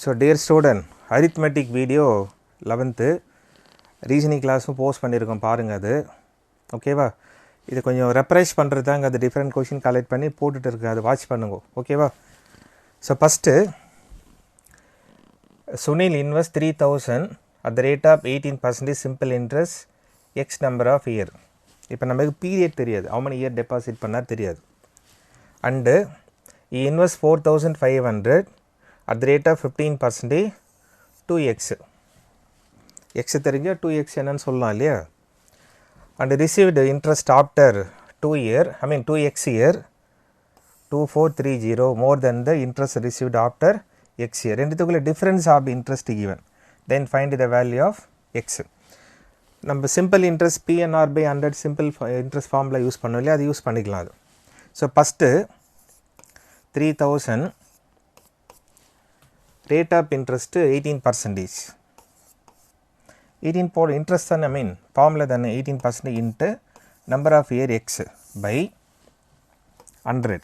So dear student, arithmetic video 11th reasoning class post பண்ணிருக்கோம் பாருங்க அது ஓகேவா இது கொஞ்சம் ரெஃப்ரெஷ் பண்றதுதாங்க அது டிஃபரண்ட் क्वेश्चन கலெக்ட் பண்ணி போட்டுட்டு இருக்கு அது வாட்ச் பண்ணுங்க ஓகேவா So first Sunil invest 3000 at the rate of 18% simple interest x number of year இப்போ நமக்கு பீரியட் தெரியாது how many year deposit பண்ணார் தெரியாது and he invest 4500 at the rate of 15% 2x x தெரிஞ்சா 2x என்னன்னு சொல்லலாம் இல்லையா and received interest after 2x year 2430 more than the interest received after x year ரெண்டுத்துக்குள்ள difference of interest given then find the value of x நம்ம simple interest PNR by 100 simple interest formula use பண்ணோம் இல்லையா அது use பண்ணிக்கலாம் அது so first 3000 rate of interest 18% 18 for interest and I mean formula then 18% into number of year x by 100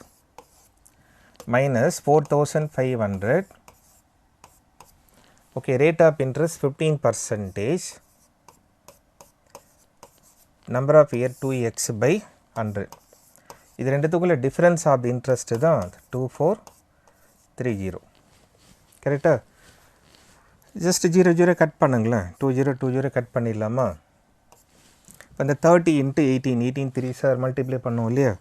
minus 4500 okay rate of interest 15% number of year 2x by 100 இது ரெண்டுத்துக்குள்ள difference of the interest தான் 2430 கரெக்டா just 00 cut பண்ணுங்களேன் 2020 cut பண்ணிடலாமா இப்போ இந்த 30 into 18 3 sir multiply பண்ணுவோம் இல்லையா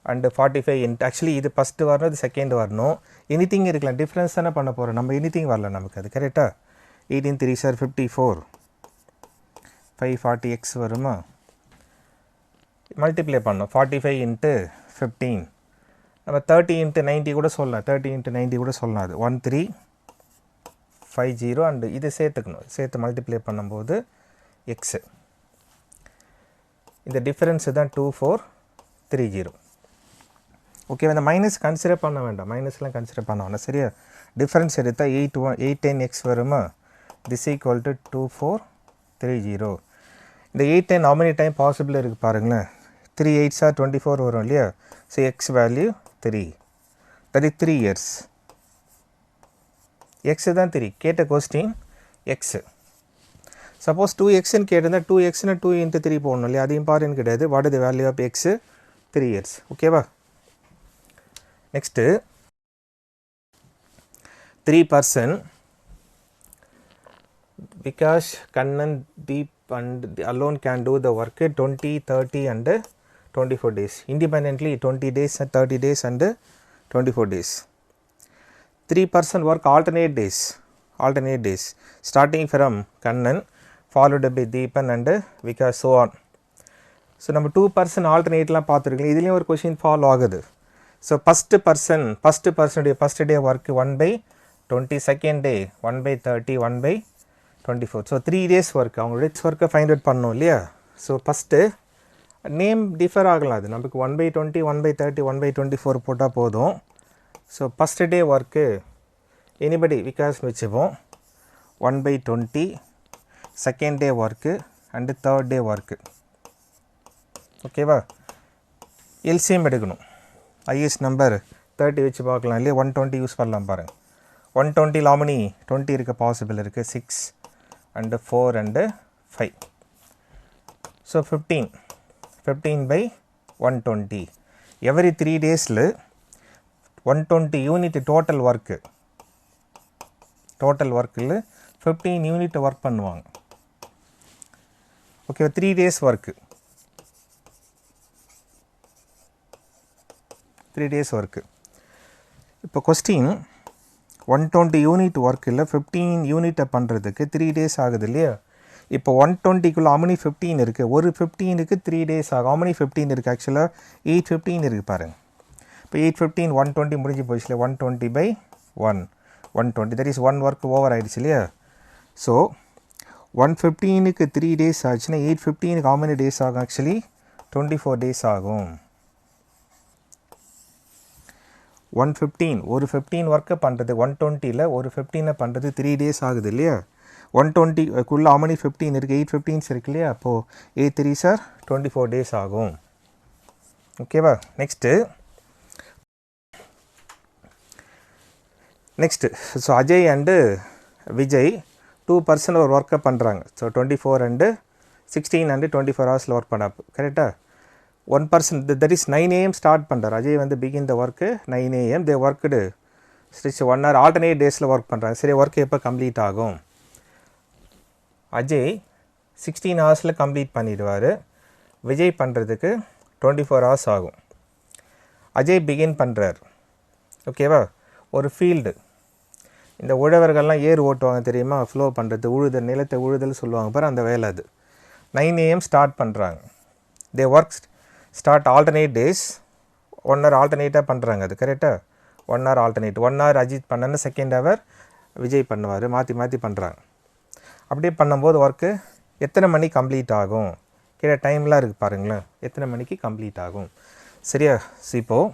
and 45 into actually இது ஃபஸ்ட்டு வரணும் இது செகண்ட் வரணும் எனிதிங் இருக்கலாம் டிஃப்ரென்ஸ் தானே பண்ண போகிறோம் நம்ம எனிதிங் வரல நமக்கு அது கரெக்டாக 18 3 சார் 54 540x வருமா மல்டிப்ளை பண்ணோம் 45 into 15 நம்ம 30 into 90 கூட சொல்லலாம் 30 into 90 கூட சொல்லலாம் அது 1350 அண்டு இது சேர்த்து மல்டிப்ளை பண்ணும்போது எக்ஸு இந்த டிஃபரன்ஸு தான் 2430 ஓகே இந்த மைனஸ் கன்சிடர் பண்ண வேண்டாம் மைனஸ்லாம் கன்சிடர் பண்ண வேண்டாம் சரியா டிஃபரன்ஸ் எடுத்தால் 810x வருமா திஸ் ஈக்குவல் டு 2430 இந்த 810 how many டைம் பாசிபிள் இருக்குது பாருங்களேன் 3 8s are 24 வரும் இல்லையா so x value 3 that is 3 years x தான் 3 கேட்ட கொஸ்டின் x சப்போஸ் 2xன்னு கேட்டிருந்தால் 2xன்னு 2 into 3 போடணும் இல்லையா அது இம்பார்ட்டன்ட் கிடையாது what is the value of x 3 years ஓகேவா next 3% because Kannan, Deep and alone can do the work 20, 30 and 24 days independently 20 days, 30 days and 24 days 3% work alternate days starting from Kannan followed by Deepan and Vikas so on so நம்ம 2% alternate-லாம் பார்த்துருக்கலாம் இதுலேயும் ஒரு question follow ஆகுது so first day work 1/20 second டே 1/30 1/24 so 3 days work அவங்களோட ஒர்க்கை find out பண்ணோம் இல்லையா so first name differ ஆகலாம் அது நமக்கு 1/20 1/30 1/24 போட்டால் போதும் so first day work anybody விகாஸ்னு வச்சுப்போம் 1/20 second day work and third day work ஓகேவா எல்சிஎம் எடுக்கணும் ஐஎஸ் நம்பர் 30 வச்சு பார்க்கலாம் இல்லையா 120 யூஸ் பண்ணலாம் பாருங்கள் 120 லாமனி 20 இருக்க பாசிபிள் இருக்குது 6 அண்டு 4 அண்டு 5 ஸோ 15/120 எவ்ரி 3 டேஸில் 120 யூனிட் டோட்டல் ஒர்க்கில் 15 யூனிட் ஒர்க் பண்ணுவாங்க okay 3 days work 3 days work இப்போ கொஸ்டின் 120 யூனிட் ஒர்க்கில் 15 யூனிட்டை பண்ணுறதுக்கு 3 days ஆகுது இல்லையா இப்போ 120க்குள்ளே அமனி 15 இருக்குது ஒரு 15க்கு 3 days ஆகும் அமனி 15 இருக்குது ஆக்சுவலாக 815 இருக்குது பாருங்கள் இப்போ 815 120 முடிஞ்சு போச்சுல 120/1 தட் இஸ் 1 ஒர்க் ஓவர் ஆகிடுச்சு இல்லையா ஸோ 115க்கு 3 days ஆச்சுன்னா 815க்கு how many days ஆகும் ஆக்சுவலி 24 days ஆகும் 115 ஒரு 15 ஒர்க்கை பண்ணுறது 120ல் ஒரு 15 பண்ணுறது 3 days ஆகுது இல்லையா 120க்குள்ளே how many 15 இருக்குது 815s இருக்கு இல்லையா அப்போது 8 3 சார் 24 days ஆகும் ஓகேவா next next so Ajay and Vijay 2% ஒரு ஒர்க்கை பண்ணுறாங்க. ஸோ 24 அண்டு 16 அண்டு 24 ஹவர்ஸில் ஒர்க் பண்ண கரெக்டாக 1% தட் இஸ் 9 AM ஸ்டார்ட் பண்ணுறாரு. அஜய் வந்து begin the work 9 AM. They worked stitch 1 hour alternate டேஸில் ஒர்க் பண்ணுறாங்க. சரி, ஒர்க் எப்போ கம்ப்ளீட் ஆகும்? அஜய் 16 ஹவர்ஸில் கம்ப்ளீட் பண்ணிடுவார். விஜய் பண்ணுறதுக்கு 24 ஹவர்ஸ் ஆகும். அஜய் பிகின் பண்ணுறார். ஓகேவா? ஒரு ஃபீல்டு, இந்த உழவர்கள்லாம் ஏர் ஓட்டுவாங்க தெரியுமா, ஃப்ளோ பண்ணுறது, உழுதல், நிலத்தை உழுதல் சொல்லுவாங்க பாரு, அந்த வேலை அது. 9 AM ஸ்டார்ட் பண்ணுறாங்க. தே work start alternate days. 1 hour ஆல்டர்னேட்டாக பண்ணுறாங்க. அது கரெக்டாக 1 hour ஆல்டர்னேட். 1 hour அஜித் பண்ணனா செகண்ட் ஹவர் விஜய் பண்ணுவார். மாற்றி மாற்றி பண்ணுறாங்க. அப்படியே பண்ணும்போது ஒர்க்கு எத்தனை மணி கம்ப்ளீட் ஆகும்? கீழே டைம்லாம் இருக்குது பாருங்களேன். எத்தனை மணிக்கு கம்ப்ளீட் ஆகும்? சரியா? இப்போது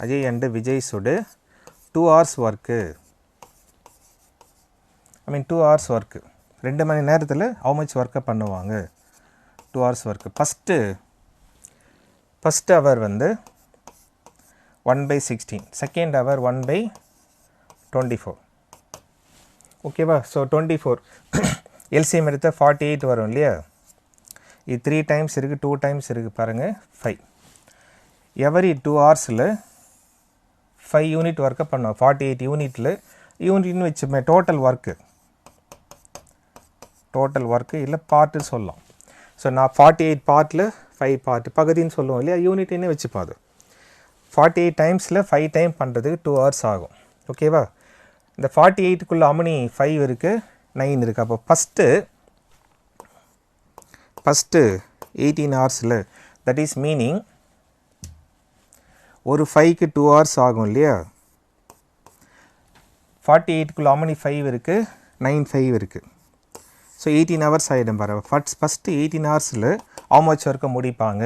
அஜய் அண்டு விஜய் சுடு 2 hours ஒர்க்கு, 2 hours ஒர்க்கு, 2 மணி நேரத்தில் ஹவு மச் ஒர்க்கை பண்ணுவாங்க? 2 hours ஒர்க்கு. ஃபஸ்ட்டு ஹவர் வந்து 1/16, செகண்ட் ஹவர் 1/24. ஓகேவா? ஸோ 24 எல்சிஎம் எடுத்தால் 48 வரும் இல்லையா? இது 3 times இருக்குது, 2 times இருக்குது பாருங்கள், 5. எவரி 2 ஹவர்ஸில் 5 யூனிட் ஒர்க்கை பண்ணுவோம். 48 யூனிட்டில் யூனிட்னு வச்சுமே டோட்டல் ஒர்க்கு இல்லை பார்ட்டு சொல்லலாம். ஸோ நான் 48 பார்ட்டில் 5 பார்ட்டு பகுதின்னு சொல்லுவோம் இல்லையா, யூனிட்னே வச்சுப்போம். அது 48 டைம்ஸில் 5 டைம் பண்ணுறதுக்கு 2 hours ஆகும். ஓகேவா? இந்த 48க்குள்ளே அமனி 5 இருக்குது, 9 இருக்குது. அப்போ ஃபஸ்ட்டு 18 ஹவர்ஸில், தட் இஸ் மீனிங் ஒரு 5க்கு 2 hours ஆகும் இல்லையா? 48க்குள்ளே அமனி 5 இருக்குது, 9 5 இருக்குது. ஸோ 18 hours ஆகிடும் பாரு. ஃபஸ்ட்டு 18 ஹவர்ஸில் ஹவு மச் ஒர்க்கை முடிப்பாங்க?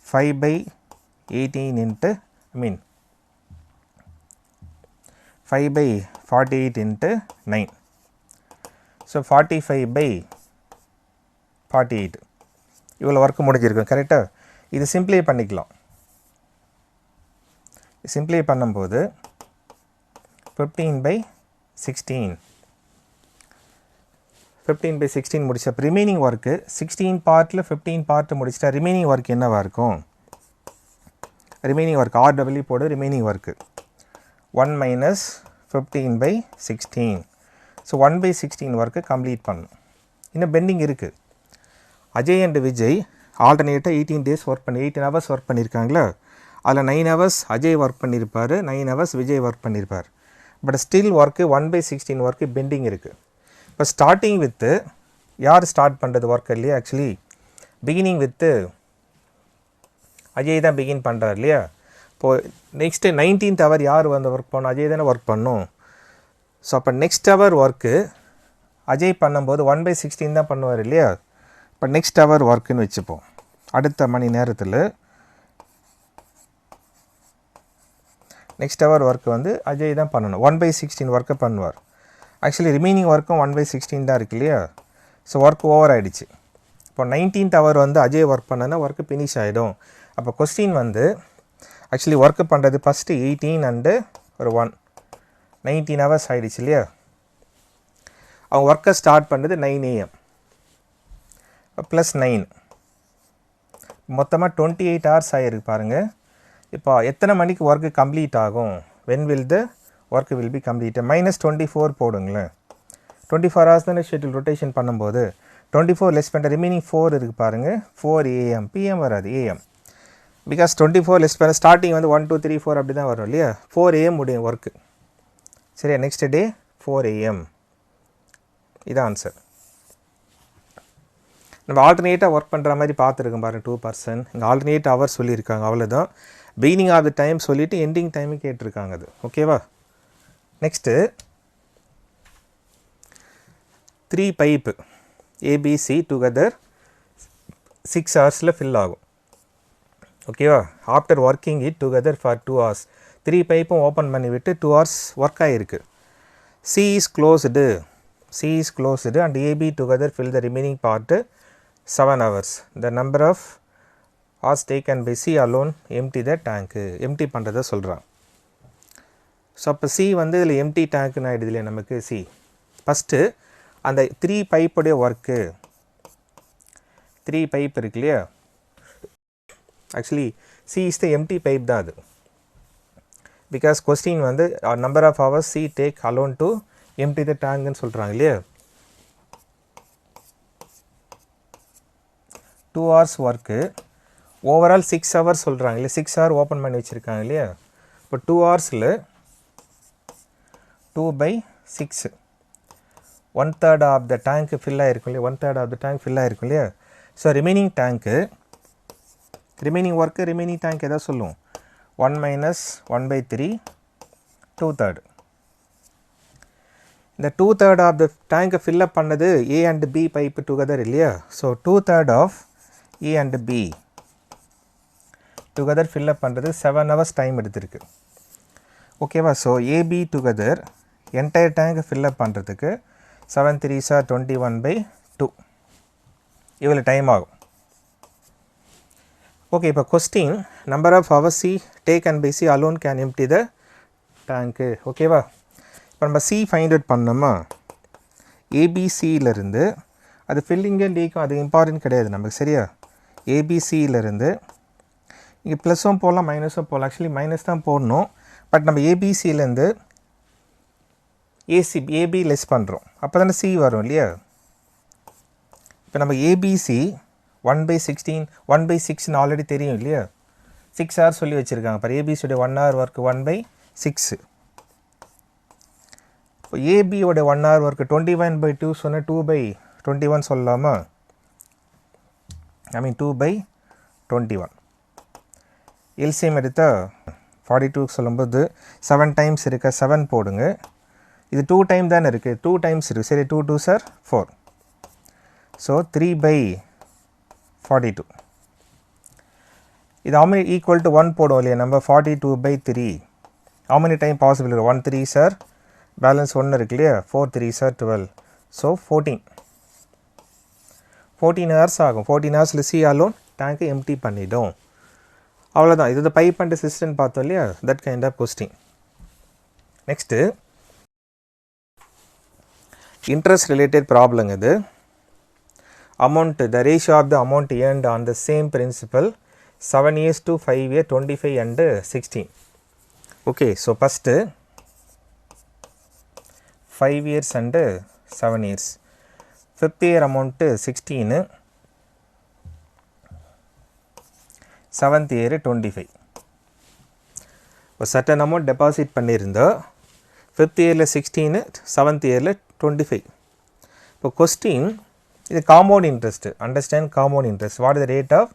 5/18 இன்ட்டு 5/48 இன்ட்டு 9. ஸோ 45/48 இவ்வளோ ஒர்க்கு முடிஞ்சிருக்கும். கரெக்டாக? இது சிம்பிளை பண்ணிக்கலாம். சிம்பிளை பண்ணும்போது 15/16 முடிச்சா ரிமைனிங் ஒர்க்கு 16 பார்ட்டில் 15 பார்ட்டு முடிச்சிட்டா ரிமைனிங் ஒர்க் என்னவாக இருக்கும்? ரிமைனிங் ஒர்க் RW போடு. Remaining work 1 - 15/16. So 1/16 work complete பண்ணணும். இன்னும் பெண்டிங் இருக்குது. அஜய் அண்டு விஜய் ஆல்டர்னேட்டாக 18 days ஒர்க் பண்ணி 18 hours ஒர்க் பண்ணியிருக்காங்களா? அதில் 9 hours அஜய் ஒர்க் பண்ணியிருப்பார், 9 hours விஜய் ஒர்க் பண்ணியிருப்பார். But still work 1/16 work pending இருக்குது. இப்போ ஸ்டார்டிங் வித்து யார் ஸ்டார்ட் பண்ணுறது ஒர்க் இல்லையா? ஆக்சுவலி பிகினிங் வித்து அஜய் தான் பிகின் பண்ணுறார் இல்லையா? இப்போது நெக்ஸ்ட்டு 19th hour யார் வந்து ஒர்க் பண்ணணும்? அஜய் தானே ஒர்க் பண்ணணும். ஸோ அப்போ நெக்ஸ்ட் ஹவர் ஒர்க்கு அஜய் பண்ணும்போது 1/16 தான் பண்ணுவார் இல்லையா? இப்போ நெக்ஸ்ட் ஹவர் ஒர்க்குன்னு வச்சுப்போம். அடுத்த மணி நேரத்தில் நெக்ஸ்ட் ஹவர் ஒர்க்கு வந்து அஜய் தான் பண்ணணும். 1/16 ஒர்க்கை பண்ணுவார். ஆக்சுவலி ரிமைனிங் ஒர்க்கும் 1/16 தான் இருக்குது இல்லையா? ஸோ ஒர்க் ஓவர் ஆகிடுச்சு. இப்போ 19th hour வந்து அஜய் ஒர்க் பண்ணனா ஒர்க்கு ஃபினிஷ் ஆகிடும். அப்போ கொஸ்டின் வந்து ஆக்சுவலி ஒர்க்கு பண்ணுறது ஃபஸ்ட்டு 18 அண்டு ஒரு 1 19 hours ஆகிடுச்சு இல்லையா? அவங்க ஒர்க்கை ஸ்டார்ட் பண்ணுறது 9 AM ப்ளஸ் 9 மொத்தமாக 28 hours ஆகிருக்கு பாருங்கள். இப்போ எத்தனை மணிக்கு ஒர்க்கு கம்ப்ளீட் ஆகும்? When will the work will be complete? -24 போடுங்களேன். 24 hours தானே ஷெட்யூல் ரொட்டேஷன் பண்ணும்போது 24 லெஸ் பண்ண ரிமைனிங் 4 இருக்குது பாருங்கள். 4 AM, PM வராது, AM. பிகாஸ் 24 லெஸ் பண்ண ஸ்டார்டிங் வந்து 1 2 3 4 அப்படி தான் வரும் இல்லையா? 4 AM முடியும் ஒர்க்கு. சரியா? Next day 4 AM. இதான் ஆன்சர். நம்ம ஆல்டர்னேட்டாக ஒர்க் பண்ணுற மாதிரி பார்த்துருக்கோம் பாருங்கள். 2%. இங்கே ஆல்டர்னேட் ஹவர் சொல்லியிருக்காங்க, அவ்வளோதான். பிகினிங் ஆஃப் த டைம் சொல்லிவிட்டு எண்டிங் டைமு கேட்டிருக்காங்க. அது ஓகேவா? நெக்ஸ்ட்டு 3 பைப்பு ABC டுகெதர் 6 ஹவர்ஸில் ஃபில் ஆகும். ஓகேவா? After working it together for 2 hours. 3 பைப்பும் ஓப்பன் பண்ணிவிட்டு 2 hours ஒர்க் ஆகிருக்கு. C is closed and AB together fill the remaining part 7 hours. The number of hours taken by C alone empty the tank. Empty பண்ணுறதை சொல்கிறான். So அப்போ C வந்து இதில் empty டேங்க்னு ஆகிடுது இல்லையா நமக்கு சி. ஃபஸ்ட்டு அந்த 3 பைப்புடைய ஒர்க்கு 3 பைப் இருக்கு இல்லையா, actually C is the empty pipe தான் அது. பிகாஸ் கொஸ்டின் வந்து number of hours C take alone to empty the டேங்க்னு சொல்கிறாங்க இல்லையா. 2 hours ஒர்க்கு ஓவரால் 6 hours சொல்கிறாங்க இல்லையா, 6 hour ஓப்பன் பண்ணி வச்சுருக்காங்க இல்லையா. இப்போ 2 hours 2/6 1/3 of the tank fill ஆகிருக்கும் இல்லையா, 1/3 ஆஃப் த டேங்க் ஃபில் ஆகிருக்கும் இல்லையா. ஸோ ரிமைனிங் டேங்க்கு ரிமைனிங் ஒர்க்கு ரிமைனிங் டேங்க் எதாவது சொல்லுவோம் 1 - 1/3 2/3. இந்த 2/3 ஆஃப் த டேங்கை ஃபில்லப் பண்ணது A and B pipe together இல்லையா. So 2/3 of A and B together fill up பண்ணுறது 7 hours டைம் எடுத்திருக்கு. ஓகேவா. ஸோ ஏபி டுகெதர் என்டையர் டேங்கை ஃபில்லப் பண்ணுறதுக்கு 7 3s are 21/2 இவ்வளோ டைம் ஆகும். ஓகே, இப்போ question number of hours C take and by C alone can empty the டேங்க்கு. ஓகேவா. இப்போ நம்ம சி ஃபைண்ட் அவுட் பண்ணோமா, ஏபிசியிலேருந்து அது ஃபில்லிங்கே லீக்கும் அது இம்பார்ட்டன்ட் கிடையாது நமக்கு சரியா. ஏபிசியிலேருந்து இங்கே ப்ளஸும் போடலாம் மைனஸும் போடலாம், ஆக்சுவலி மைனஸ் தான் போடணும். பட் நம்ம ஏபிசியிலேருந்து ஏபி லெஸ் பண்ணுறோம், அப்போ தானே சி வரும் இல்லையா. இப்போ நம்ம ஏபிசி 1/16 1/6 ஆல்ரெடி தெரியும் இல்லையா. 6 hours சொல்லி வச்சுருக்காங்க. இப்போ ஏபிசியோடைய 1 hour ஒர்க்கு 1/6. இப்போ ஏபியோட 1 hour ஒர்க்கு 21/2 சொன்னால் 2/21 சொல்லலாமா, ஐ மீன் 2/21. எல்சிஎம் எடுத்தால் 42 சொல்லும்போது 7 times இருக்க 7 போடுங்க. இது 2 time தானே இருக்குது, 2 times இருக்குது சரி. 2 2s are 4. ஸோ 3/42. இது how many equal to 1 போடும் இல்லையா நம்ம 42/3. how many time possible இருக்குது 1 3s are பேலன்ஸ் 1 இருக்கு இல்லையா, 4 3s are 12. ஸோ 14 hours ஆகும். 14 hoursல சி அலோன் டேங்கை எம்டி பண்ணிடும். அவ்வளோதான். இது பைப் அண்ட் சிஸ்டம் பார்த்தோம் இல்லையா, that kind of question. Next interest related problem இது. amount, the ratio of the amount earned on the same principal 7 years to 5 years 25 and 16. okay, so first 5 years and 7 years, 5th year amount 16, 7th year 25. ஒரு certain amount deposit பண்ணியிருந்தா 5th yearல 16, 7th yearல 25. இப்போ question இது compound interest. Understand compound interest. What is the rate of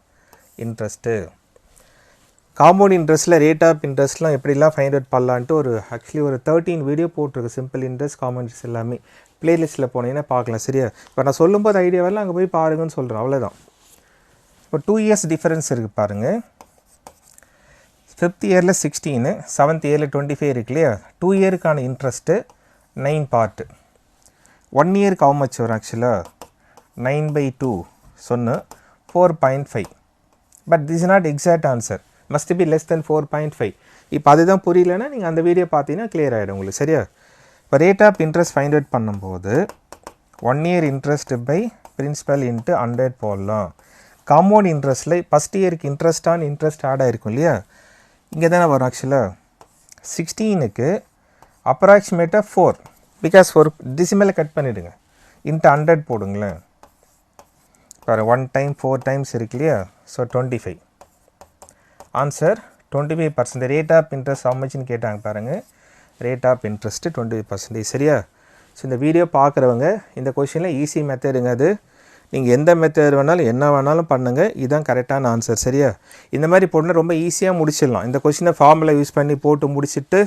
interest. Compound இன்ட்ரெஸ்ட்டில் rate of இன்ட்ரெஸ்ட்லாம் எப்படிலாம் find out பண்ணலான்ட்டு actually ஒரு 13 video போட்டிருக்கு. சிம்பிள் இன்ட்ரெஸ்ட் காம்பவுண்ட் இன்ட்ரெஸ்ட் எல்லாமே ப்ளேலிஸ்ட்டில் போனீங்கன்னா பார்க்கலாம் சரியா. இப்போ நான் சொல்லும்போது ஐடியாவெல்லாம் அங்கே போய் பாருங்கன்னு சொல்கிறேன், அவ்வளோதான். இப்போ 2 years டிஃபரன்ஸ் இருக்குது பாருங்கள். 5th yearல 16, 7th yearல 25 இருக்கு இல்லையா. 2 yearக்கான இன்ட்ரெஸ்ட்டு 9 பார்ட்டு. 1 yearக்கு how much வரும் ஆக்சுவலாக 9/2 சொன்ன 4.5. But this is not exact answer, must be less than 4.5. இப்போ அதுதான் புரியலன்னா நீங்கள் அந்த வீடியோ பார்த்தீங்கன்னா கிளியர் ஆகிடும் உங்களுக்கு சரியா. இப்போ rate of interest find out பண்ணும்போது 1 year interest by principal into 100 போடலாம். காம்பவுண்ட் இன்ட்ரெஸ்ட்டில் ஃபஸ்ட் இயருக்கு இன்ட்ரெஸ்ட் ஆட் ஆகிருக்கும் இல்லையா, இங்கே தானே வரும் ஆக்சுவலாக. 16க்கு அப்ராக்சிமேட்டாக 4, பிகாஸ் ஒரு டிசிமலை கட் பண்ணிவிடுங்க, இன்ட்டு 100 போடுங்களேன். பாரு 1 time 4 times இருக்கு இல்லையா. So 25. Answer 25%. Rate of interest ஹவுமச்சுன்னு கேட்டாங்க பாருங்கள். ரேட் ஆஃப் இன்ட்ரெஸ்ட்டு 25% சரியா. ஸோ இந்த வீடியோ பார்க்குறவங்க இந்த கொஷினில் ஈஸி மெத்தடுங்க அது. நீங்கள் எந்த மெத்தட் வேணாலும் என்ன வேணாலும் பண்ணுங்கள், இதுதான் கரெக்டான ஆன்சர் சரியா. இந்த மாதிரி போட்டுனா ரொம்ப ஈஸியாக முடிச்சிடலாம். இந்த கொஷினை ஃபார்முலா யூஸ் பண்ணி போட்டு முடிச்சுட்டு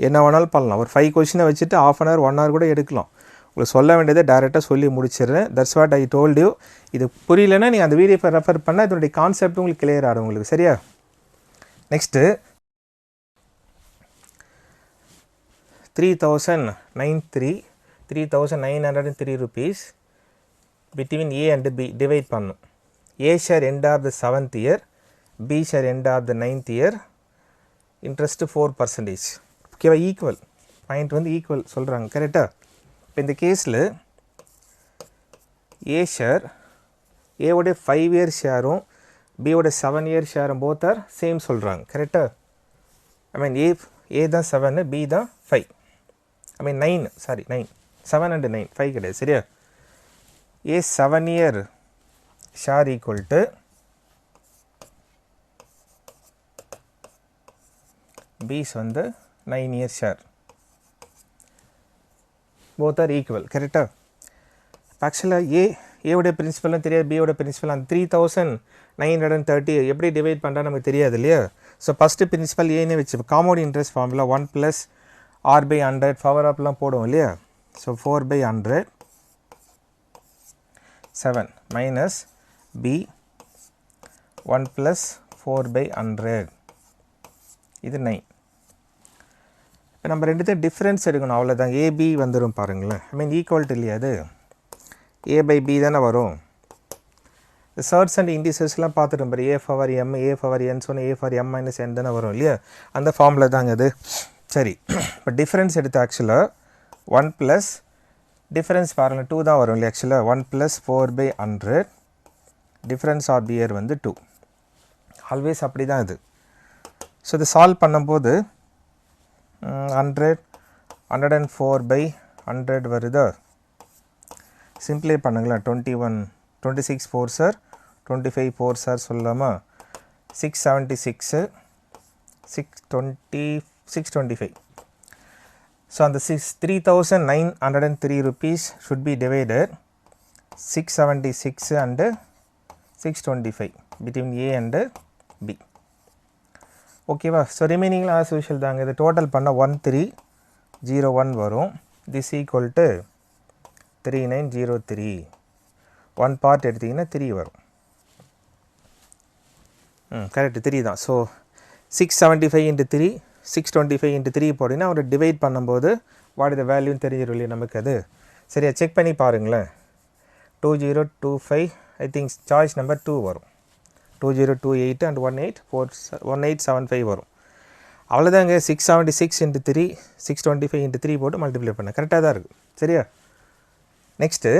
என்ன வேணாலும் பண்ணலாம். ஒரு 5 கொஷினை வச்சுட்டு 1/2 hour 1 hour கூட எடுக்கலாம். உங்களுக்கு சொல்ல வேண்டியதை டேரெக்டாக சொல்லி முடிச்சிடுறேன். That's what I told you. இது புரியலன்னா நீங்கள் அந்த வீடியோ ரெஃபர் பண்ணால் இதனுடைய கான்செப்ட் உங்களுக்கு கிளியர் ஆகும் உங்களுக்கு சரியா. Next 3,903 rupees between A and B divide பண்ணும். A share end of the 7th year, B share end of the 9th year, interest 4%. ஓகேவா, ஈக்குவல் பாயிண்ட் வந்து ஈக்குவல் சொல்கிறாங்க, கரெக்டாக. இப்போ இந்த கேஸில் ஏ ஷேர், ஏவோடைய 5 year ஷேரும் பியோட 7 year ஷேரும் போத் ஆர் சேம் சொல்கிறாங்க, கரெக்டாக. ஐ மீன் ஏ தான் 7, பி தான் 5, ஐ மீன் 9, சாரி 9, 7 and 9, 5 கிடையாது, சரியா. ஏ 7 year ஷேர் ஈக்குவல் டு பிஸ் வந்து 9 year share, both are equal, கரெக்டாக. ஆக்சுவலாக ஏவோடைய பிரின்சிபலும் தெரியாது, பியோட பிரின்சிபல் அந்த 3930 எப்படி டிவைட் பண்ணுறா நமக்கு தெரியாது இல்லையா. ஸோ ஃபஸ்ட்டு பிரின்சிபல் ஏன்னு வச்சு compound interest formula 1 + r/100 power அப்லாம் போடுவோம் இல்லையா. ஸோ 4/100 7 மைனஸ் பி 1 + 4/100 இது 9. இப்போ நம்ம ரெண்டுத்தையும் டிஃப்ரென்ஸ் எடுக்கணும், அவ்வளோதான். ஏபி வந்துடும் பாருங்களேன், ஐ மீன் ஈக்குவல்ட்டு இல்லையா, அது a/b தானே வரும். இந்த சர்ட்ஸ் அண்ட் இண்டிசஸ்லாம் பார்த்துட்டு பாரு, a/m a/n சொன்னால் a/m-n தானே வரும் இல்லையா, அந்த ஃபார்மில் தாங்க அது. சரி, இப்போ டிஃப்ரென்ஸ் எடுத்து ஆக்சுவலாக 1 + டிஃப்ரென்ஸ் பாருங்கள் 2 தான் வரும் இல்லையா. ஆக்சுவலாக 1 + 4/100 டிஃப்ரென்ஸ் ஆஃப் தி இயர் வந்து 2, ஆல்வேஸ் அப்படி தான் இது. ஸோ இது சால்வ் பண்ணும்போது 100 104/100 வருதா. சிம்பிளே பண்ணுங்களேன், 26 4s are 25 4s are சொல்லாமா, 676 625. ஸோ அந்த 3903 rupees should be divided 676 and 625 between A and B. ஓகேவா. ஸோ ரிமைனிங்கில் ஆஸ் யூஷுவல் தாங்க, இது டோட்டல் பண்ணால் 1301 வரும். This equal to 3903. 1 பார்ட் எடுத்திங்கன்னா 3 வரும். கரெக்டு, 3 தான். ஸோ 675 × 3 625 × 3 போட்டிங்கன்னா அவர் டிவைட் பண்ணும்போது வாட் த வேல்யூன்னு தெரிஞ்சிடும் இல்லையா நமக்கு அது. சரியா, செக் பண்ணி பாருங்களேன். 2025 ஐ திங்க் சாய்ஸ் நம்பர் 2 வரும். 2028 and 1875 வரும். அவ்வளோதாங்க. 676 × 3 625 × 3 போட்டு மல்டிப்ளை பண்ண கரெக்டாக தான் இருக்குது. சரியா. Next,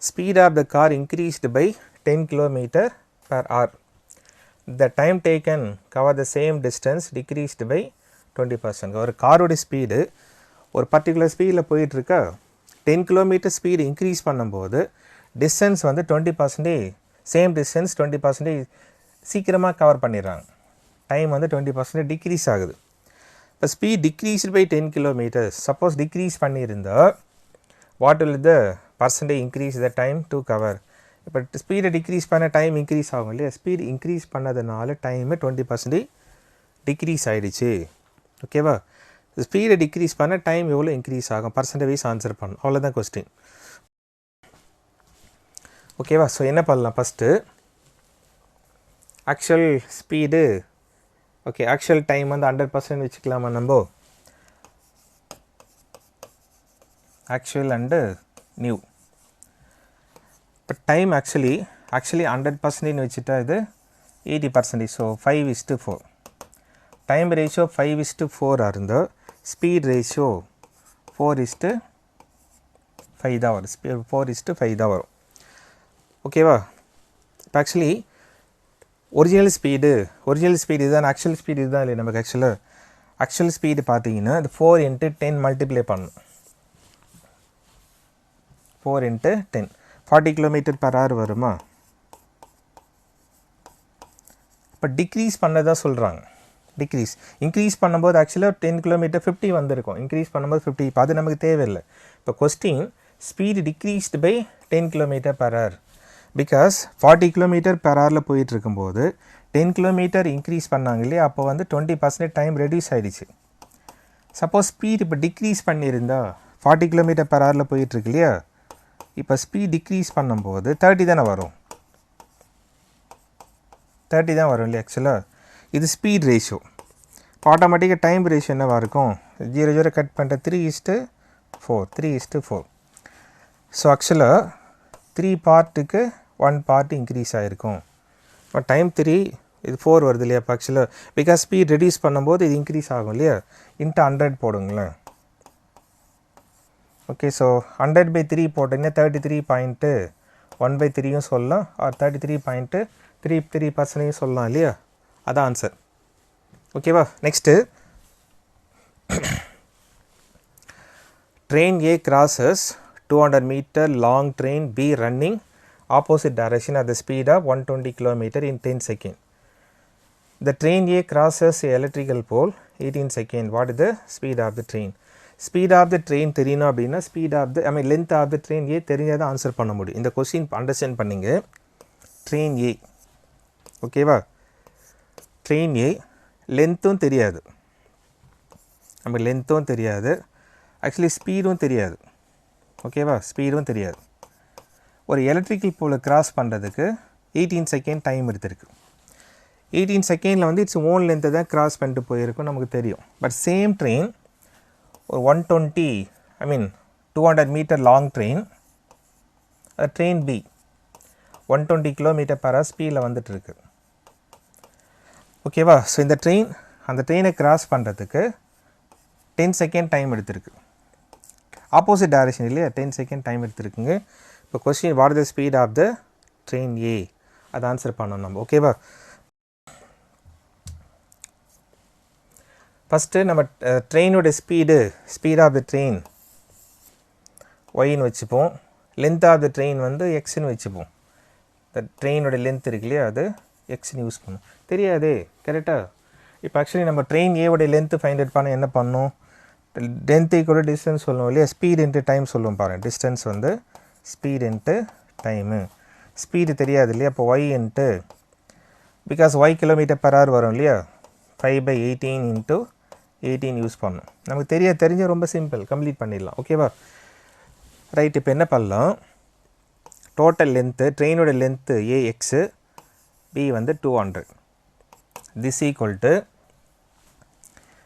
speed of the car increased by 10 km/h. The time taken cover the same distance decreased by 20%. ஒரு காரோட ஸ்பீடு ஒரு பர்டிகுலர் ஸ்பீடில் போயிட்டுருக்கா, 10 km ஸ்பீடு இன்க்ரீஸ் பண்ணும்போது டிஸ்டன்ஸ் வந்து 20%, சேம் டிஸ்டன்ஸ் 20% சீக்கிரமாக கவர் பண்ணிடுறாங்க. டைம் வந்து 20% டிக்ரீஸ் ஆகுது. இப்போ speed decreased by 10 km. Suppose decrease பண்ணியிருந்தால் what will the percentage increase the time to cover. இப்போ ஸ்பீடை டிக்ரீஸ் பண்ண டைம் இன்க்ரீஸ் ஆகும் இல்லையா. ஸ்பீடு இன்க்ரீஸ் பண்ணதுனால டைமு 20% டிக்ரீஸ் ஆகிடுச்சு. ஓகேவா. ஸ்பீடை டிக்ரீஸ் பண்ண டைம் எவ்வளோ இன்க்ரீஸ் ஆகும், பர்சன்டேஜ் ஆன்சர் பண்ணணும். அவ்வளோதான் கொஸ்டின். ஓகேவா. ஸோ என்ன பண்ணலாம், first actual speed, okay actual time வந்து 100% வச்சுக்கலாமா நம்ம. Actual and new. இப்போ டைம் ஆக்சுவலி 100% வச்சுட்டா இது 80%. ஸோ 5:4. டைம் ரேஷியோ 5:4 இருந்தால் ஸ்பீட் ரேஷியோ 4:5 தான் வரும். 4:5 தான் வரும். ஓகேவா. இப்போ ஆக்சுவலி ஒரிஜினல் ஸ்பீடு இதுதான், ஆக்சுவல் ஸ்பீடு இதுதான் இல்லை நமக்கு. ஆக்சுவல் ஸ்பீடு பார்த்தீங்கன்னா இது 4 × 10 மல்டிப்ளை பண்ணணும். 4 × 10 40 km/h வருமா. இப்போ டிக்ரீஸ் பண்ணதான் சொல்கிறாங்க. டிக்ரீஸ் இன்க்ரீஸ் பண்ணும்போது ஆக்சுவலாக 10 km 50 வந்திருக்கும், இன்க்ரீஸ் பண்ணும்போது 50. இப்போ அது நமக்கு தேவையில்லை. இப்போ question speed decreased by 10 km/h. Because 40 km/h போயிட்டு இருக்கும்போது 10 km இன்க்ரீஸ் பண்ணாங்க இல்லையா, அப்போ வந்து 20% டைம் ரெடியூஸ் ஆகிடுச்சு. சப்போஸ் ஸ்பீட் இப்போ டிக்ரீஸ் பண்ணியிருந்தா 40 km/h போயிட்டுருக்கு இல்லையா, இப்போ ஸ்பீட் டிக்ரீஸ் பண்ணும்போது 30 தானே வரும். 30 தான் வரும் இல்லையா. ஆக்சுவலாக இது ஸ்பீட் ரேஷியோ. இப்போ ஆட்டோமேட்டிக்காக டைம் ரேஷியோ என்னவாக இருக்கும், 0 கட் பண்ணிட்ட 3:4. ஸோ ஆக்சுவலாக 3 பார்ட்டுக்கு 1 பார்ட் இன்க்ரீஸ் ஆகிருக்கும். இப்போ டைம் 3 இது 4 வருது இல்லையா இப்போ ஆக்சுவலாக பிகாஸ் ஸ்பீட் ரெடியூஸ் பண்ணும்போது இது இன்க்ரீஸ் ஆகும் இல்லையா இன்ட்டு 100 போடுங்களேன் ஓகே ஸோ 100/3 போட்டிங்கன்னா 33.1/3யும் சொல்லலாம் ஆர் 33.33% சொல்லலாம் இல்லையா அதான் ஆன்சர் ஓகேவா next train A crosses 200 meter long train B running opposite direction at the speed of 120 km in 10 seconds. The train A crosses a electrical pole 18 seconds. What is the speed of the train? Speed of the train தெரியணும் அப்படின்னா speed of the length of the train A தெரிஞ்சாதான் answer பண்ண முடியும் இந்த question understand பண்ணிங்க train A ஓகேவா train A லென்த்தும் தெரியாது லென்த்தும் தெரியாது ஆக்சுவலி ஸ்பீடும் தெரியாது ஓகேவா ஸ்பீடும் தெரியாது ஒரு எலக்ட்ரிக்கல் போலை கிராஸ் பண்ணுறதுக்கு 18 செகண்ட் டைம் எடுத்திருக்கு 18 செகண்டில் வந்து இட்ஸ் ஓன் லென்த்தை தான் கிராஸ் பண்ணிட்டு போயிருக்கும் நமக்கு தெரியும் பட் சேம் ட்ரெயின் ஒரு 200 metre long train train B 120 km/h ஸ்பீடில் வந்துட்டு இருக்கு ஓகேவா ஸோ இந்த ட்ரெயின் அந்த ட்ரெயினை கிராஸ் பண்ணுறதுக்கு 10 செகண்ட் டைம் எடுத்திருக்கு ஆப்போசிட் டைரக்ஷன் இல்லையா 10 செகண்ட் டைம் எடுத்துருக்குங்க இப்போ question what the speed of the train A அதை ஆன்சர் பண்ணணும் நம்ம ஓகேவா ஃபஸ்ட்டு நம்ம ட்ரெயினோட ஸ்பீட் ஆஃப் த ட்ரெயின் ஒய்ன்னு வச்சுப்போம் லென்த் ஆஃப் த ட்ரெயின் வந்து எக்ஸ்ன்னு வச்சுப்போம் இந்த ட்ரெயினோட லென்த் இருக்கு இல்லையா அது எக்ஸ்ன்னு யூஸ் பண்ணும் தெரியாதே கரெக்டாக இப்போ ஆக்சுவலி நம்ம ட்ரெயின் ஏவோடைய லென்த்து ஃபைண்ட் அவுட் பண்ண என்ன பண்ணோம் லென்த் ஈக்குவல் டிஸ்டன்ஸ் சொல்லுவோம் இல்லையா ஸ்பீட் இன்ட்டு டைம் சொல்லுவோம் பாருங்கள் டிஸ்டன்ஸ் வந்து ஸ்பீட் இன்ட்டு டைமு ஸ்பீடு தெரியாது இல்லையா அப்போ Y into because Y km/h வரும் இல்லையா 5/18 இன்ட்டு 18 யூஸ் பண்ணணும் நமக்கு தெரிஞ்ச ரொம்ப சிம்பிள் கம்ப்ளீட் பண்ணிடலாம் ஓகேவா ரைட் இப்போ என்ன பண்ணலாம் டோட்டல் லென்த்து ட்ரெயினோட லென்த்து ஏஎக்ஸு பி வந்து 200 திஸ் ஈக்குவல் டு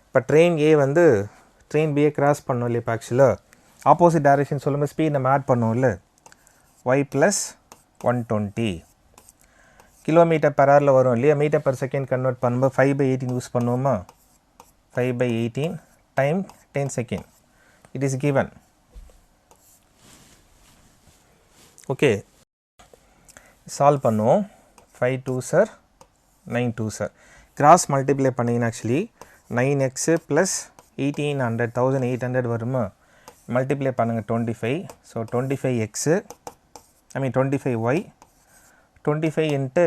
இப்போ ட்ரெயின் ஏ வந்து ட்ரெயின் பியை கிராஸ் பண்ணோம் இல்லையா இப்போ ஆக்சுவலாக ஆப்போசிட் டைரக்ஷன் சொல்லும்போது ஸ்பீட் நம்ம ஆட் பண்ணோம்ல ஒய் ப்ளஸ் 120 km/h வரும் இல்லையா m/s கன்வெர்ட் பண்ணும்போது 5/18 யூஸ் பண்ணுவோமா 5/18 time 10 second it is given okay solve பண்ணுவோம் 5 2s 9 2s கிராஸ் மல்டிப்ளை பண்ணிங்கன்னா ஆக்சுவலி 9x ப்ளஸ் 1800 1800 வருமா மல்டிப்ளை பண்ணுங்கள் 25 so 25x 25y 25 into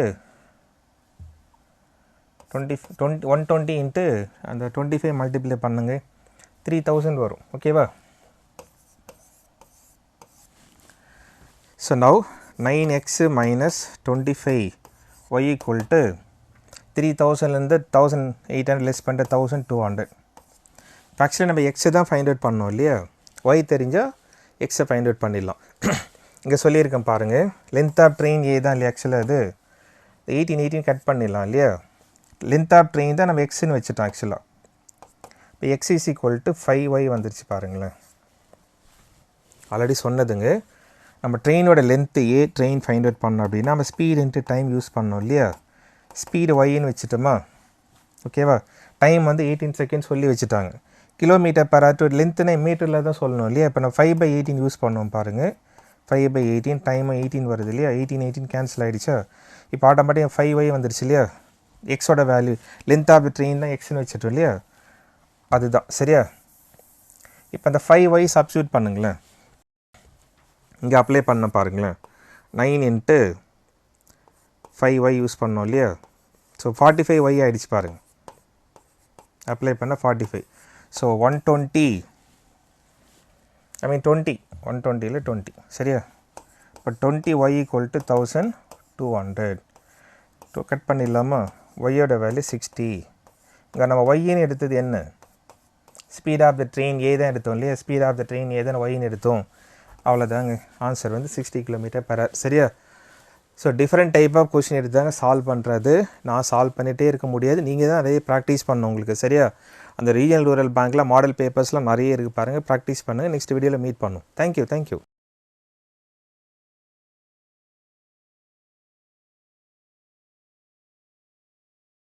120 into அந்த 25 மல்டிப்ளை பண்ணுங்க 3000 வரும் ஓகேவா so now 9x minus 25y equal to 3000லேருந்து 1800 லெஸ் பண்ணுற 1200 ஆக்சுவலி நம்ம எக்ஸை தான் ஃபைண்ட் அவுட் பண்ணோம் இல்லையா ஒய் தெரிஞ்சால் எக்ஸை ஃபைண்ட் அவுட் பண்ணிடலாம் இங்கே சொல்லியிருக்கேன் பாருங்கள் லென்த் ஆஃப் ட்ரெயின் ஏ தான் இல்லையா ஆக்சுவலாக அது 18 கட் பண்ணிடலாம் இல்லையா லென்த் ஆஃப் ட்ரெயின் தான் நம்ம எக்ஸ்ன்னு வச்சுட்டோம் ஆக்சுவலாக இப்போ X is equal to 5y வந்துருச்சு பாருங்களேன் ஆல்ரெடி சொன்னதுங்க நம்ம ட்ரெயினோட லென்த்து ஏ ட்ரெயின் ஃபைண்ட் அவுட் பண்ணோம் அப்படின்னா நம்ம ஸ்பீட் இன்ட்டு டைம் யூஸ் பண்ணோம் இல்லையா ஸ்பீடு ஒய்ன்னு வச்சுட்டோமா ஓகேவா டைம் வந்து 18 செகண்ட் சொல்லி வச்சுட்டாங்க km/h லென்த்துனா மீட்டரில் தான் சொல்லணும் இல்லையா இப்போ நம்ம 5/18 யூஸ் பண்ணுவோம் பாருங்கள் 5/18 டைம் 18 வருது இல்லையா 18 கேன்சல் ஆகிடுச்சா இப்போ ஆட்டோமேட்டிக்காக 5y வந்துருச்சு இல்லையா எக்ஸோட value length of the train தான் எக்ஸ்ன்னு வச்சுட்டோம் இல்லையா அதுதான் சரியா இப்போ அந்த 5y சப்ஸ்டியூட் பண்ணுங்களேன் இங்கே அப்ளை பண்ண பாருங்களேன் 9 இன்ட்டு 5y யூஸ் பண்ணோம் இல்லையா ஸோ 45y ஆகிடுச்சு பாருங்கள் அப்ளை பண்ண 45 ஸோ 120 20 120ல் 20 சரியா இப்போ 20y ஈக்குவல் டு 1200 கட் பண்ணிடலாமா ஒய்யோட வேல்யூ 60 இங்கே நம்ம ஒய்ன்னு எடுத்தது என்ன speed of the train A தான் எடுத்தோம் இல்லையா speed of the train A தான் ஒய்ன்னு எடுத்தோம் அவ்வளோதாங்க ஆன்சர் வந்து 60 km/h சரியா so different type of question எடுத்தாங்க சால்வ் பண்ணுறது நான் சால்வ் பண்ணிகிட்டே இருக்க முடியாது நீங்கள் தான் நிறைய ப்ராக்டிஸ் பண்ணணும் உங்களுக்கு சரியா அந்த ரீஜனல் ரூரல் பேங்க்கில் மாடல் பேப்பர்ஸ்லாம் நிறைய இருக்குது பாருங்கள் ப்ராக்டிஸ் பண்ணுங்கள் நெக்ஸ்ட் வீடியோவில் மீட் பண்ணும் தேங்க்யூ